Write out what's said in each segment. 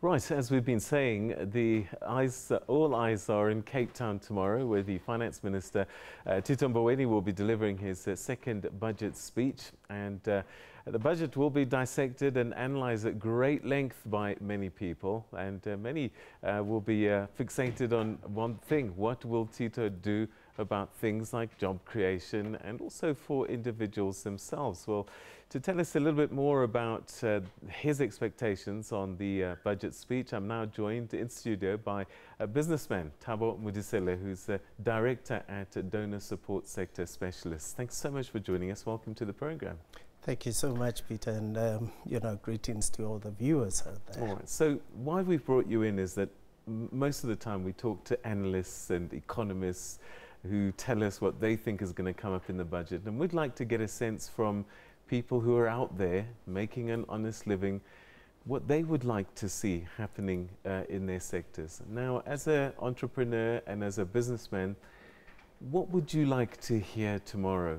Right, as we've been saying, all eyes are in Cape Town tomorrow, where the Finance Minister, Tito Mboweni, will be delivering his second budget speech. And the budget will be dissected and analysed at great length by many people. And many will be fixated on one thing. What will Tito do about things like job creation and also for individuals themselves? Well, to tell us a little bit more about his expectations on the budget speech, I'm now joined in studio by Businessman Thabo Modiselle, who's the Director at Donor Support Sector Specialist. Thanks so much for joining us. Welcome to the program. Thank you so much, Peter, and greetings to all the viewers out there. All right. So why we've brought you in is that most of the time we talk to analysts and economists who tell us what they think is going to come up in the budget, and we'd like to get a sense from people who are out there making an honest living, what they would like to see happening in their sectors. Now, as an entrepreneur and as a businessman, what would you like to hear tomorrow?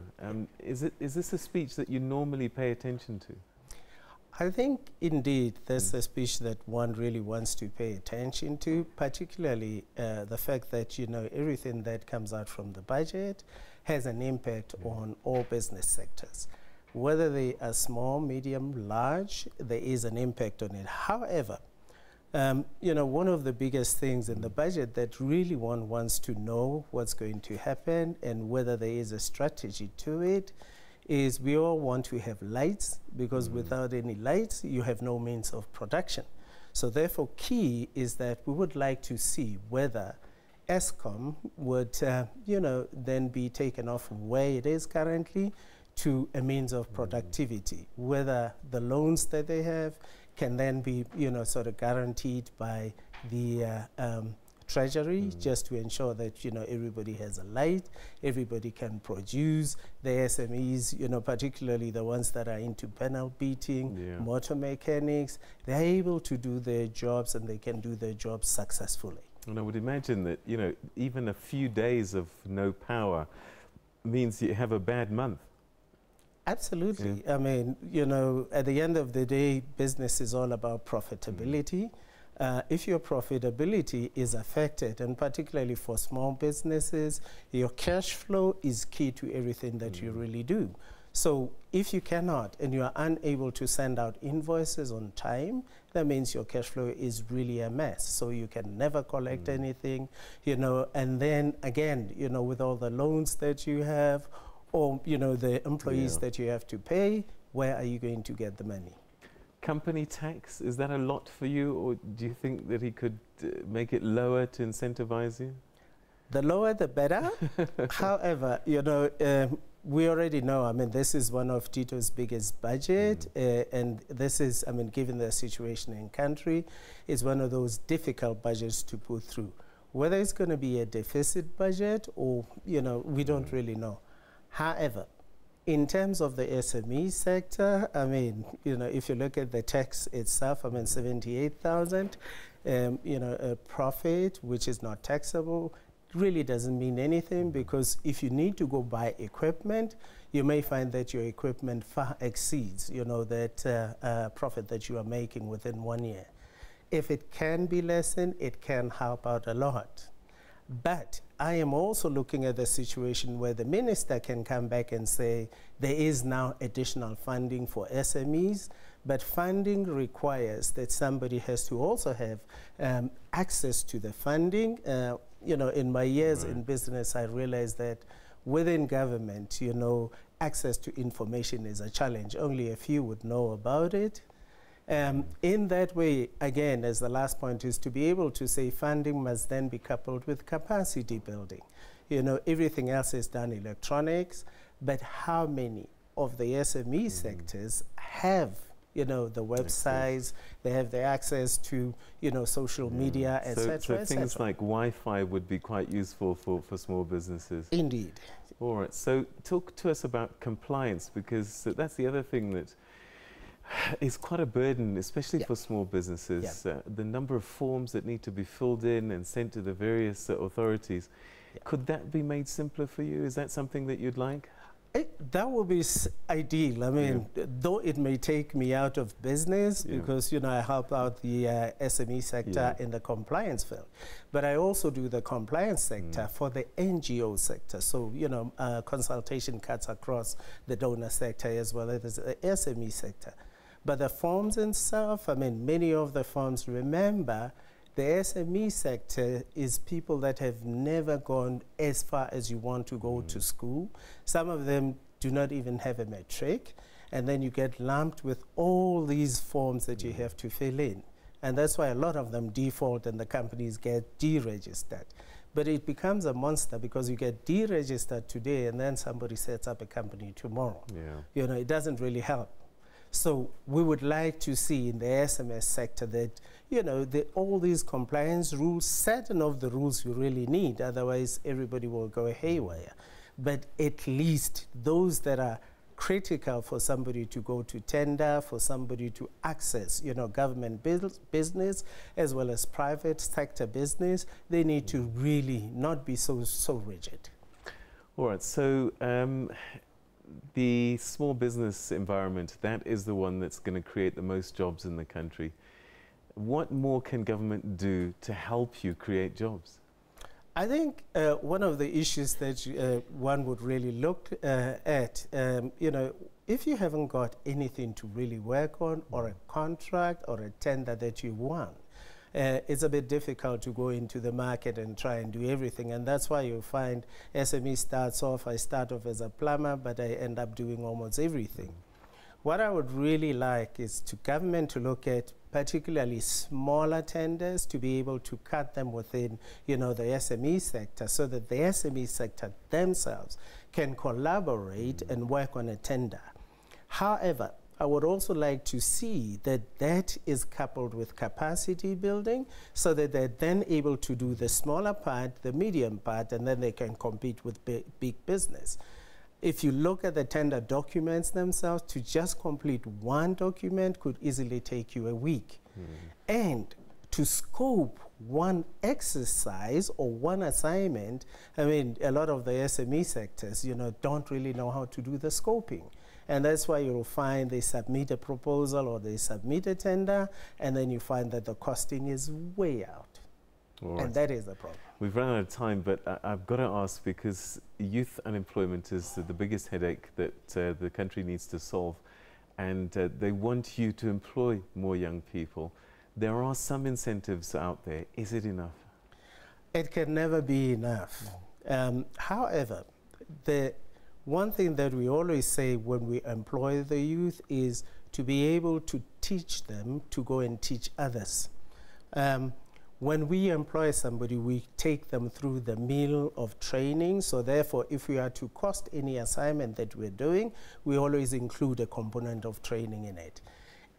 Is this a speech that you normally pay attention to? I think, indeed, that's a speech that one really wants to pay attention to, particularly the fact that, everything that comes out from the budget has an impact on all business sectors. Whether they are small, medium, large, there is an impact on it. However, one of the biggest things in the budget that really one wants to know what's going to happen and whether there is a strategy to it is we all want to have lights, because without any lights, you have no means of production. So therefore, key is that we would like to see whether Eskom would, then be taken off from where it is currently to a means of productivity, whether the loans that they have can then be, sort of guaranteed by the Treasury, just to ensure that, everybody has a light, everybody can produce. The SMEs, particularly the ones that are into panel beating, motor mechanics, they're able to do their jobs and they can do their jobs successfully. And I would imagine that, even a few days of no power means you have a bad month. Absolutely. Yeah. I mean, at the end of the day, business is all about profitability. If your profitability is affected, and particularly for small businesses, your cash flow is key to everything that you really do. So if you cannot and you are unable to send out invoices on time, that means your cash flow is really a mess. So you can never collect anything, and then again, with all the loans that you have, or, the employees that you have to pay, where are you going to get the money? Company tax, is that a lot for you, or do you think that he could make it lower to incentivize you? The lower, the better. However, we already know, I mean, this is one of Tito's biggest budget, and this is, I mean, given the situation in country, is one of those difficult budgets to put through. Whether it's going to be a deficit budget or, we don't really know. However, in terms of the SME sector, I mean, if you look at the tax itself, I mean, 78,000, a profit which is not taxable really doesn't mean anything, because if you need to go buy equipment, you may find that your equipment far exceeds, that profit that you are making within 1 year. If it can be lessened, it can help out a lot. But I am also looking at the situation where the minister can come back and say there is now additional funding for SMEs, but funding requires that somebody has to also have access to the funding. In my years in business, I realized that within government, access to information is a challenge. Only a few would know about it. In that way, again, as the last point is to be able to say funding must then be coupled with capacity building. Everything else is done electronics, but how many of the SME sectors have, the websites, they have the access to, social media, etc. So things like Wi-Fi would be quite useful for small businesses. Indeed. All right, so talk to us about compliance, because that's the other thing that is quite a burden, especially for small businesses. The number of forms that need to be filled in and sent to the various authorities. Could that be made simpler for you? Is that something that you'd like? That would be ideal. I mean, though it may take me out of business because, you know, I help out the SME sector in the compliance field. But I also do the compliance sector for the NGO sector. So, you know, consultation cuts across the donor sector as well as the SME sector. But the firms themselves, I mean, many of the firms, remember, the SME sector is people that have never gone as far as you want to go to school. Some of them do not even have a matric. And then you get lumped with all these forms that you have to fill in. And that's why a lot of them default and the companies get deregistered. But it becomes a monster because you get deregistered today and then somebody sets up a company tomorrow. You know, it doesn't really help. So we would like to see in the SMS sector that, you know, all these compliance rules, certain of the rules you really need, otherwise everybody will go haywire. But at least those that are critical for somebody to go to tender, for somebody to access, you know, government business as well as private sector business, they need to really not be so rigid. All right, so the small business environment, that is the one that's going to create the most jobs in the country. What more can government do to help you create jobs? I think one of the issues that one would really look at, you know, if you haven't got anything to really work on or a contract or a tender that you won, it's a bit difficult to go into the market and try and do everything. And that's why you find SME starts off, I start off as a plumber, but I end up doing almost everything. What I would really like is to government to look at particularly smaller tenders, to be able to cut them within, you know, the SME sector, so that the SME sector themselves can collaborate and work on a tender. However, I would also like to see that that is coupled with capacity building so that they're then able to do the smaller part, the medium part, and then they can compete with big business. If you look at the tender documents themselves, to just complete one document could easily take you a week. And to scope one exercise or one assignment, I mean, a lot of the SME sectors, you know, don't really know how to do the scoping. And that's why you'll find they submit a proposal or they submit a tender, and then you find that the costing is way out. Right. And that is the problem. We've run out of time, but I've got to ask, because youth unemployment is the biggest headache that the country needs to solve, and they want you to employ more young people. There are some incentives out there. Is it enough? It can never be enough. However, the one thing that we always say when we employ the youth is to be able to teach them to go and teach others. When we employ somebody, we take them through the meal of training. So therefore, if we are to cost any assignment that we're doing, we always include a component of training in it.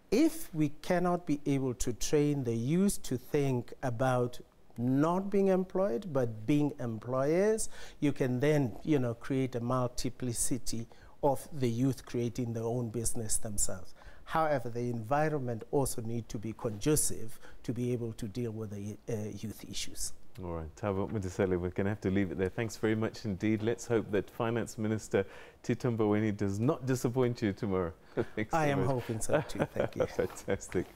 If we cannot be able to train the youth to think about not being employed, but being employers, you can then, you know, create a multiplicity of the youth creating their own business themselves. However, the environment also needs to be conducive to be able to deal with the youth issues. All right, Thabo Modiselle, we're going to have to leave it there. Thanks very much indeed. Let's hope that Finance Minister Tito Mboweni does not disappoint you tomorrow. I am hoping so too. Thank you. Fantastic.